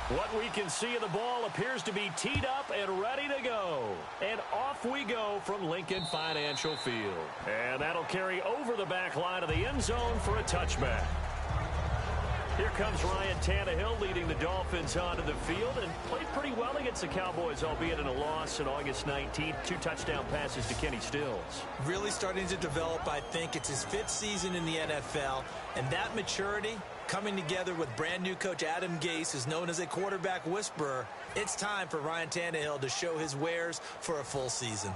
What we can see of the ball appears to be teed up and ready to go. And off we go from Lincoln Financial Field. And that'll carry over the back line of the end zone for a touchback. Here comes Ryan Tannehill leading the Dolphins onto the field and played pretty well against the Cowboys, albeit in a loss on August 19th. 2 touchdown passes to Kenny Stills. Really starting to develop, I think. It's his 5th season in the NFL, and that maturity coming together with brand new coach Adam Gase, who's known as a quarterback whisperer. It's time for Ryan Tannehill to show his wares for a full season.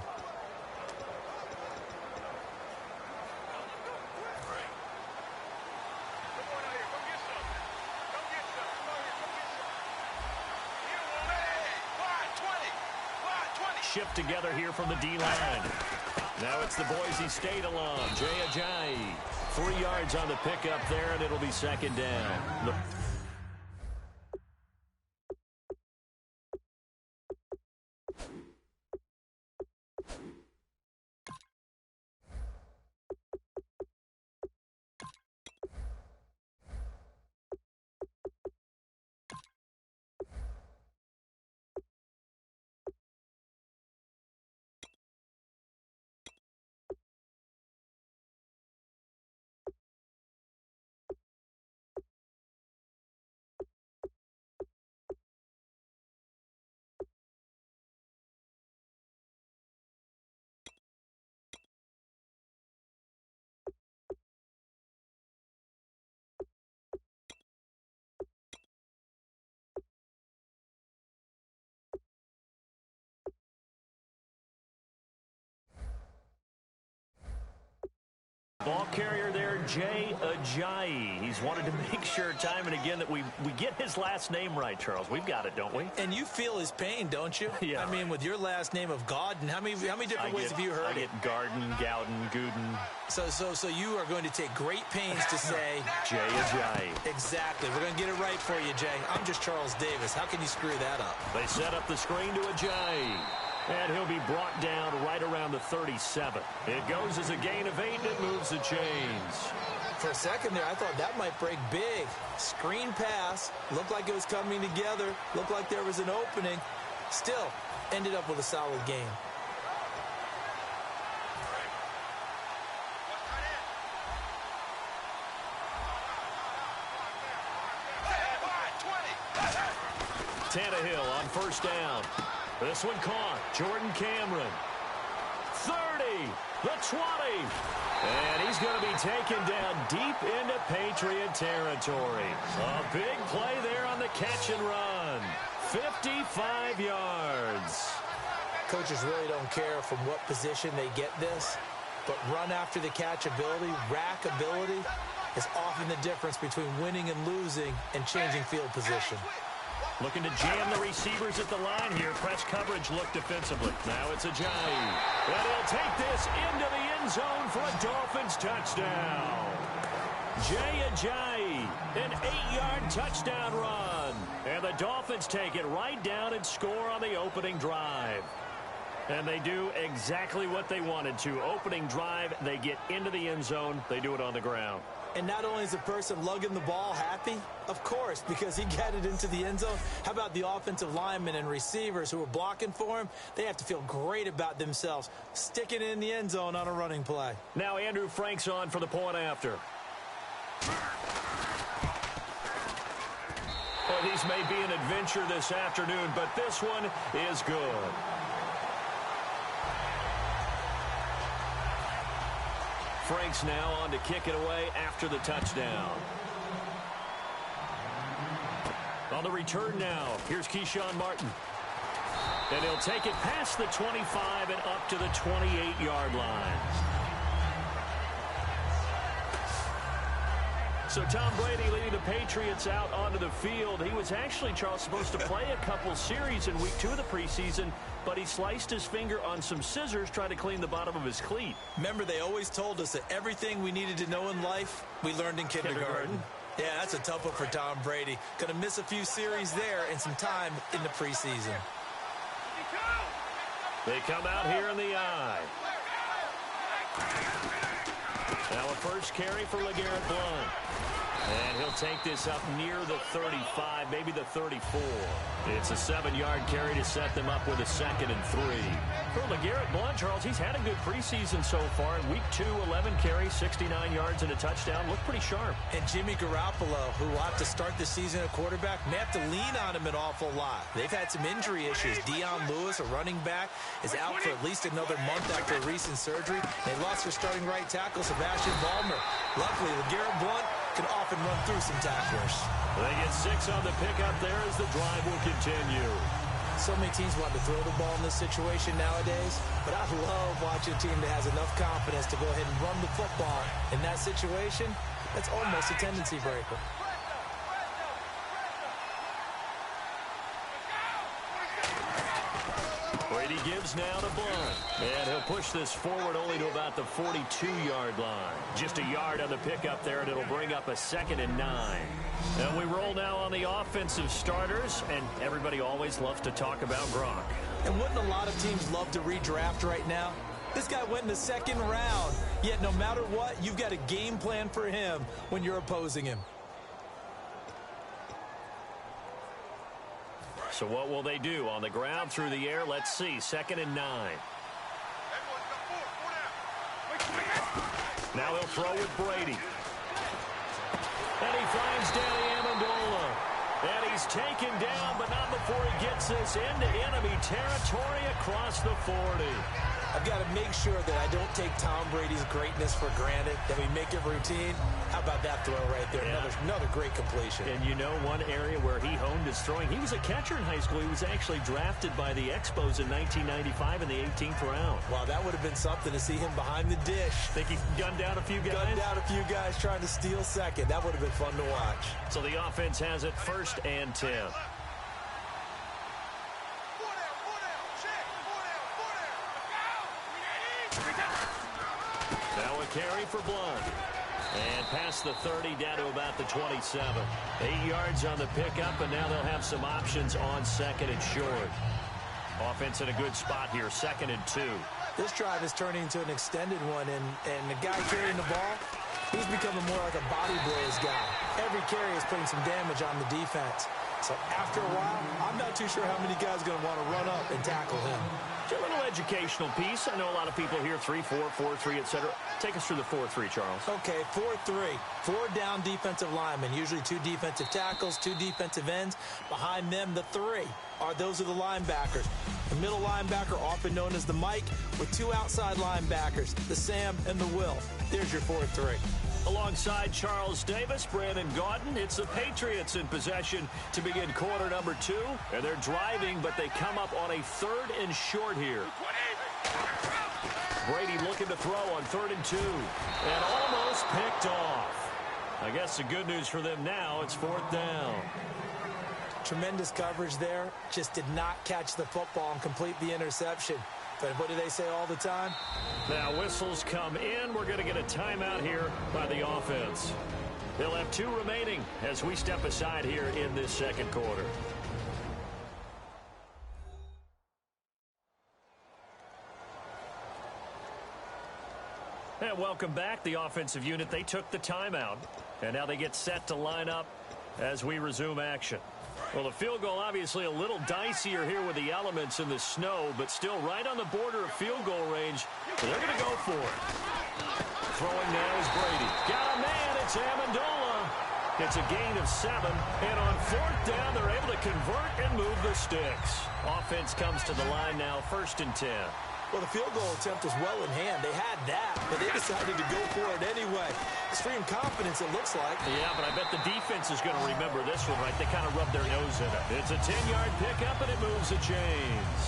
Shift together here from the D-line. Now it's the Boise State alum, Jay Ajayi. 3 yards on the pickup there, and it'll be second down. Ball carrier there, Jay Ajayi. He's wanted to make sure time and again that we get his last name right, Charles. We've got it, don't we? And you feel his pain, don't you? Yeah. I mean, with your last name of Godden, how many different ways have you heard it? I get Garden, Gowden, Gooden. So you are going to take great pains to say Jay Ajayi. Exactly. We're going to get it right for you, Jay. I'm just Charles Davis. How can you screw that up? They set up the screen to Ajayi. And he'll be brought down right around the 37. It goes as a gain of 8, and it moves the chains. For a second there, I thought that might break big. Screen pass. Looked like it was coming together. Looked like there was an opening. Still, ended up with a solid game. Tannehill on first down. This one caught. Jordan Cameron. 30. The 20. And he's going to be taken down deep into Patriot territory. A big play there on the catch and run. 55 yards. Coaches really don't care from what position they get this, but run after the catch ability, rack ability, is often the difference between winning and losing and changing field position. Looking to jam the receivers at the line here. Press coverage look defensively. Now it's Ajayi. And he'll take this into the end zone for a Dolphins touchdown. Jay Ajayi, an 8-yard touchdown run. And the Dolphins take it right down and score on the opening drive. And they do exactly what they wanted to. Opening drive, they get into the end zone. They do it on the ground. And not only is the person lugging the ball happy, of course, because he got it into the end zone. How about the offensive linemen and receivers who are blocking for him? They have to feel great about themselves, sticking it in the end zone on a running play. Now Andrew Frank's on for the point after. Well, these may be an adventure this afternoon, but this one is good. Frank's now on to kick it away after the touchdown. On the return now, here's Keyshawn Martin. And he'll take it past the 25 and up to the 28-yard line. So Tom Brady leading the Patriots out onto the field. He was actually, Charles, supposed to play a couple series in week 2 of the preseason, but he sliced his finger on some scissors trying to clean the bottom of his cleat. Remember, they always told us that everything we needed to know in life, we learned in kindergarten. Yeah, that's a tough one for Tom Brady. Going to miss a few series there and some time in the preseason. They come out here in the eye. Now a first carry for LeGarrette Blount. And he'll take this up near the 35, maybe the 34. It's a 7-yard carry to set them up with a 2nd and 3. For LeGarrette Blount, Charles, he's had a good preseason so far. In week 2, 11 carries, 69 yards and a touchdown. Looked pretty sharp. And Jimmy Garoppolo, who will have to start the season at quarterback, may have to lean on him an awful lot. They've had some injury issues. Dion Lewis, a running back, is out for at least another month after a recent surgery. They lost their starting right tackle, Sebastian Ballmer. Luckily, LeGarrette Blount can often run through some tacklers. They get 6 on the pickup there as the drive will continue. So many teams want to throw the ball in this situation nowadays, but I love watching a team that has enough confidence to go ahead and run the football. In that situation, that's almost a tendency breaker. Brady gives now to Blount. And he'll push this forward only to about the 42-yard line. Just a yard on the pickup there, and it'll bring up a 2nd and 9. And we roll now on the offensive starters, and everybody always loves to talk about Gronk. And wouldn't a lot of teams love to redraft right now? This guy went in the 2nd round, yet no matter what, you've got a game plan for him when you're opposing him. So what will they do? On the ground, through the air, let's see. 2nd and 9. Now he'll throw with Brady. And he finds Danny Amendola. And he's taken down, but not before he gets this into enemy territory across the 40. I've got to make sure that I don't take Tom Brady's greatness for granted, that we make it routine. How about that throw right there? Yeah. Another great completion. And you know one area where he honed his throwing? He was a catcher in high school. He was actually drafted by the Expos in 1995 in the 18th round. Wow, that would have been something to see him behind the dish. Think he gunned down a few guys? Gunned down a few guys trying to steal second. That would have been fun to watch. So the offense has it 1st and 10. Now a carry for Blount. And past the 30 down to about the 27. 8 yards on the pickup, and now they'll have some options on 2nd and short. Offense in a good spot here, 2nd and 2. This drive is turning into an extended one, and the guy carrying the ball, he's becoming more like a body blows guy. Every carry is putting some damage on the defense. So after a while, I'm not too sure how many guys are going to want to run up and tackle him. A little educational piece. I know a lot of people here, 3-4, 4-3, etc. Take us through the 4-3, Charles. Okay, 4-3. 4 down defensive linemen, usually 2 defensive tackles, 2 defensive ends. Behind them, the 3 those are the linebackers. The middle linebacker, often known as the Mike, with 2 outside linebackers, the Sam and the Will. There's your 4-3. Alongside Charles Davis, Brandon Gaudin, it's the Patriots in possession to begin quarter number 2. And they're driving, but they come up on a 3rd and short here. Brady looking to throw on 3rd and 2. And almost picked off. I guess the good news for them now, it's 4th down. Tremendous coverage there. Just did not catch the football and complete the interception. But what do they say all the time? Now whistles come in. We're going to get a timeout here by the offense. They'll have 2 remaining as we step aside here in this 2nd quarter. And welcome back. The offensive unit, they took the timeout. And now they get set to line up as we resume action. Well, the field goal obviously a little dicier here with the elements in the snow, but still right on the border of field goal range. So they're going to go for it. Throwing now is Brady. Got a man. It's Amendola. It's a gain of 7. And on 4th down, they're able to convert and move the sticks. Offense comes to the line now, 1st and 10. Well, the field goal attempt was well in hand. They had that, but they decided to go for it anyway. Extreme confidence, it looks like. Yeah, but I bet the defense is going to remember this one, right? They kind of rubbed their nose in it. It's a 10-yard pickup, and it moves the chains.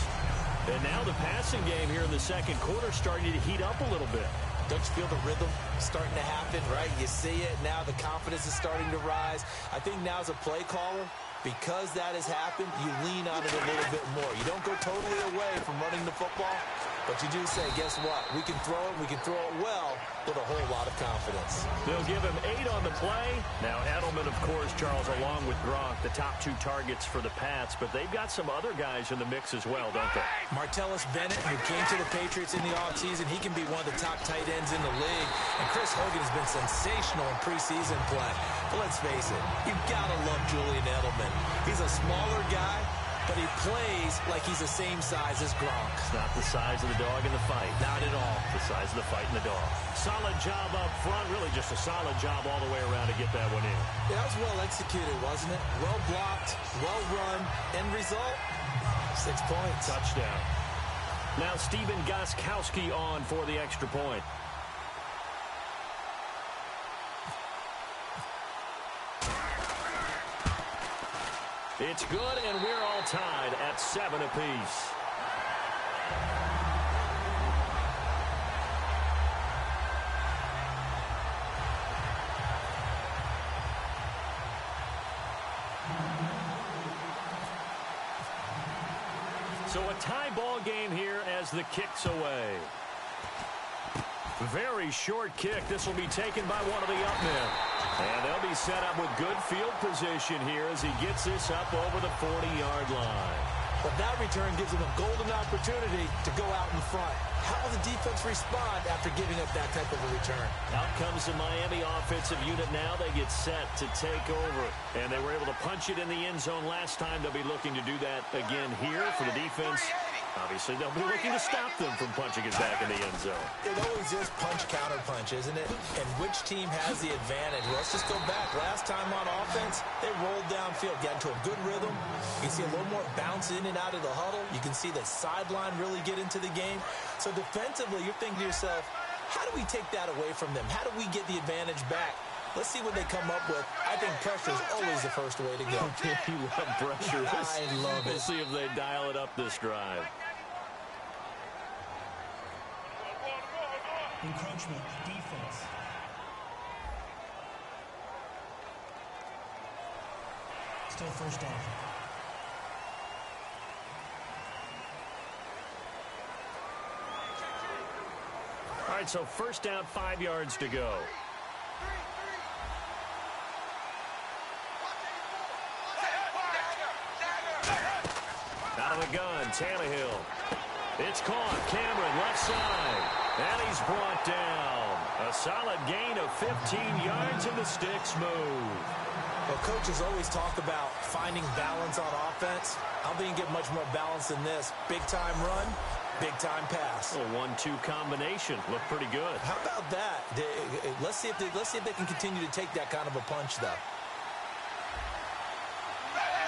And now the passing game here in the 2nd quarter starting to heat up a little bit. Don't you feel the rhythm starting to happen, right? You see it. Now the confidence is starting to rise. I think now as a play caller, because that has happened, you lean on it a little bit more. You don't go totally away from running the football, But you do say, guess what? We can throw it. We can throw it well with a whole lot of confidence. They'll give him 8 on the play. Now, Edelman, of course, Charles, along with Gronk, the top 2 targets for the Pats, but they've got some other guys in the mix as well, don't they? Martellus Bennett, who came to the Patriots in the offseason, he can be one of the top tight ends in the league. And Chris Hogan has been sensational in preseason play. But let's face it, you've got to love Julian Edelman. He's a smaller guy, but he plays like he's the same size as Gronk. It's not the size of the dog in the fight. Not at all. The size of the fight in the dog. Solid job up front. Really just a solid job all the way around to get that one in. Yeah, that was well executed, wasn't it? Well blocked, well run. End result, 6 points. Touchdown. Now Stephen Gostkowski on for the extra point. It's good, and we're all tied at 7 apiece. So a tie ball game here as the kick's away. Very short kick. This will be taken by one of the up men. And they'll be set up with good field position here as he gets this up over the 40-yard line. But that return gives him a golden opportunity to go out in front. How will the defense respond after giving up that type of a return? Out comes the Miami offensive unit now. They get set to take over. And they were able to punch it in the end zone last time. They'll be looking to do that again here for the defense. Obviously, they'll be looking to stop them from punching it back in the end zone. It always is punch-counter-punch, isn't it? And which team has the advantage? Well, let's just go back. Last time on offense, they rolled downfield, got into a good rhythm. You can see a little more bounce in and out of the huddle. You can see the sideline really get into the game. So defensively, you're thinking to yourself, how do we take that away from them? How do we get the advantage back? Let's see what they come up with. I think pressure is always the first way to go. You love pressure. I love it. We'll see if they dial it up this drive. Encroachment, defense. Still first down. All right, so first down, 5 yards to go. Out of the gun, Tannehill. It's caught. Cameron, left side. And he's brought down. A solid gain of 15 yards, and the sticks move. Well, coaches always talk about finding balance on offense. I don't think you get much more balance than this. Big-time run, big-time pass. A 1-2 combination. Looked pretty good. How about that? Let's see if they can continue to take that kind of a punch, though.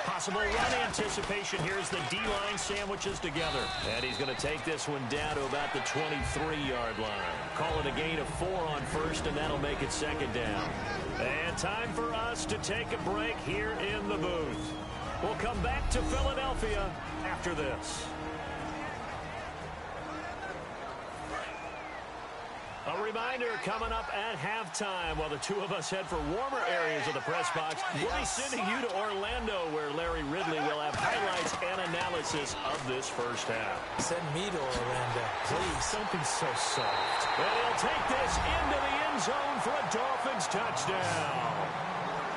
Possible run anticipation. Here's the D-line sandwiches together. And he's going to take this one down to about the 23-yard line. Call it a gain of 4 on first, and that'll make it second down. And time for us to take a break here in the booth. We'll come back to Philadelphia after this. A reminder coming up at halftime while the two of us head for warmer areas of the press box. We'll be sending you to Orlando where Larry Ridley will have highlights and analysis of this first half. Send me to Orlando, please. Don't be so soft. And he'll take this into the end zone for a Dolphins touchdown.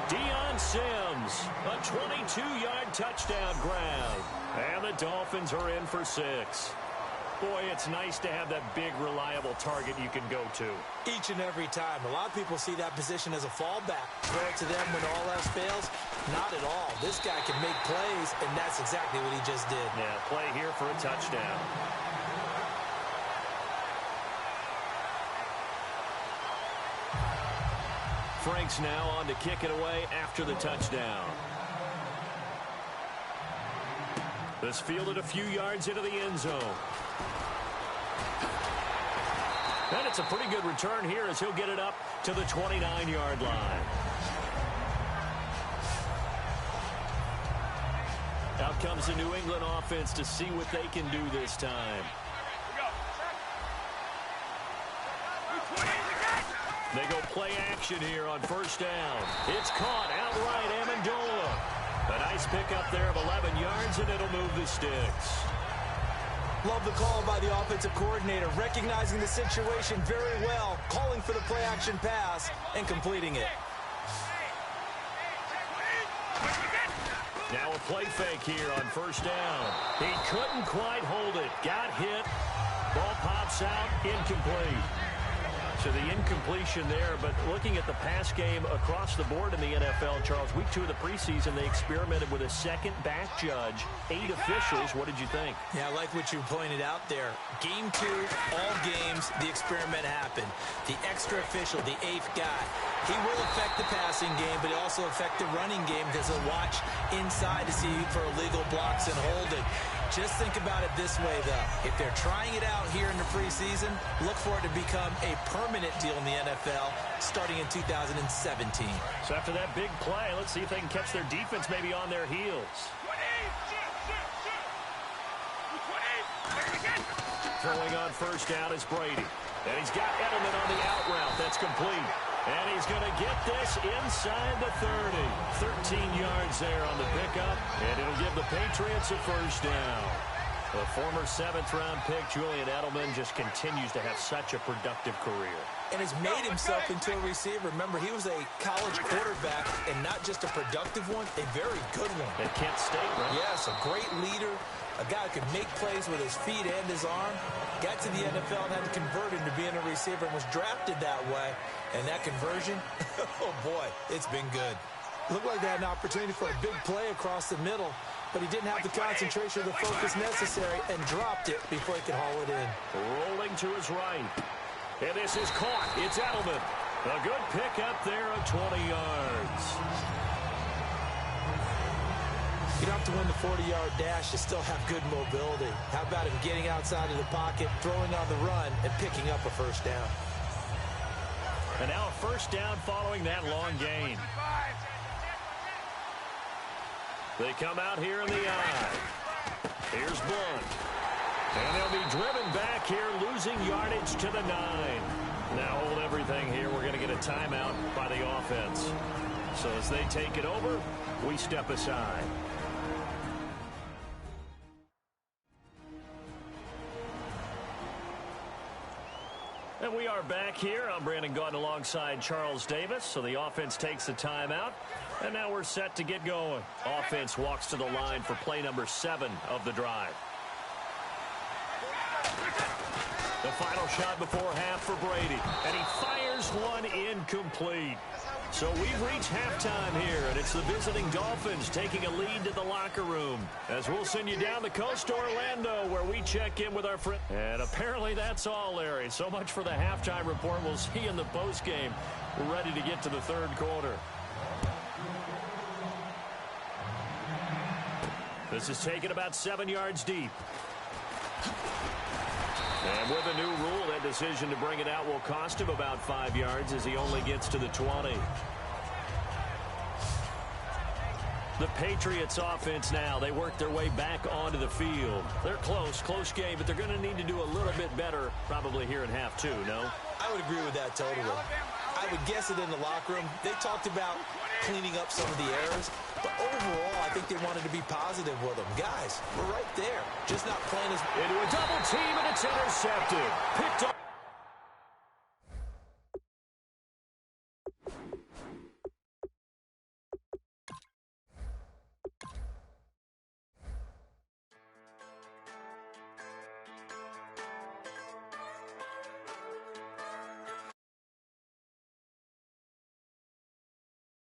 Deion Sims, a 22-yard touchdown grab. And the Dolphins are in for 6. Boy, it's nice to have that big, reliable target you can go to. Each and every time. A lot of people see that position as a fallback. Throw it to them when all else fails. Not at all. This guy can make plays, and that's exactly what he just did. Yeah, play here for a touchdown. Frank's now on to kick it away after the touchdown. This fielded a few yards into the end zone. And it's a pretty good return here as he'll get it up to the 29-yard line. Out comes the New England offense to see what they can do this time. They go play action here on first down. It's caught outright, Amendola. A nice pickup there of 11 yards, and it'll move the sticks. Love the call by the offensive coordinator, recognizing the situation very well, calling for the play-action pass, and completing it. Now a play fake here on first down. He couldn't quite hold it. Got hit. Ball pops out. Incomplete. So the incompletion there, but looking at the pass game across the board in the NFL, Charles, week 2 of the preseason, they experimented with a second back judge, 8 officials. What did you think? Yeah, I like what you pointed out there. Game 2, all games, the experiment happened. The extra official, the 8th guy, he will affect the passing game, but he'll also affect the running game because he'll watch inside to see for illegal blocks and holding. Just think about it this way, though. If they're trying it out here in the preseason, look for it to become a permanent deal in the NFL starting in 2017. So after that big play, let's see if they can catch their defense maybe on their heels. Throwing on first down is Brady. And he's got Edelman on the out route. That's complete. And he's going to get this inside the 30. 13 yards there on the pickup. And it'll give the Patriots a first down. The former 7th-round pick, Julian Edelman, just continues to have such a productive career. And has made himself into a receiver. Remember, he was a college quarterback, and not just a productive one, a very good one. At Kent State, right? Yes, a great leader, a guy who could make plays with his feet and his arm. Got to the NFL and had to convert into being a receiver and was drafted that way. And that conversion, oh boy, it's been good. Looked like they had an opportunity for a big play across the middle, but he didn't have the concentration or the focus necessary and dropped it before he could haul it in. Rolling to his right. And this is caught. It's Edelman. A good pick up there of 20 yards. You don't have to win the 40-yard dash to still have good mobility. How about him getting outside of the pocket, throwing on the run, and picking up a first down? And now a first down following that long gain. They come out here in the eye. Here's Blunt. And they'll be driven back here, losing yardage to the 9. Now hold everything here. We're going to get a timeout by the offense. So as they take it over, we step aside. And we are back here. I'm Brandon Gaudin alongside Charles Davis. So the offense takes the timeout. And now we're set to get going. Offense walks to the line for play number 7 of the drive. The final shot before half for Brady. And he fires one incomplete. So we've reached halftime here, and it's the visiting Dolphins taking a lead to the locker room. As we'll send you down the coast to Orlando, where we check in with our friend. And apparently that's all, Larry. So much for the halftime report. We'll see you in the postgame. We're ready to get to the third quarter. This is taken about 7 yards deep. And with a new rule, that decision to bring it out will cost him about 5 yards as he only gets to the 20. The Patriots offense now, they work their way back onto the field. They're close game, but they're going to need to do a little bit better probably here in half 2, no? I would agree with that totally. I would guess it in the locker room. They talked about cleaning up some of the errors, but overall, I think they wanted to be positive with them. Guys, we're right there. Just not playing as... Into a double team, and it's intercepted. Picked up.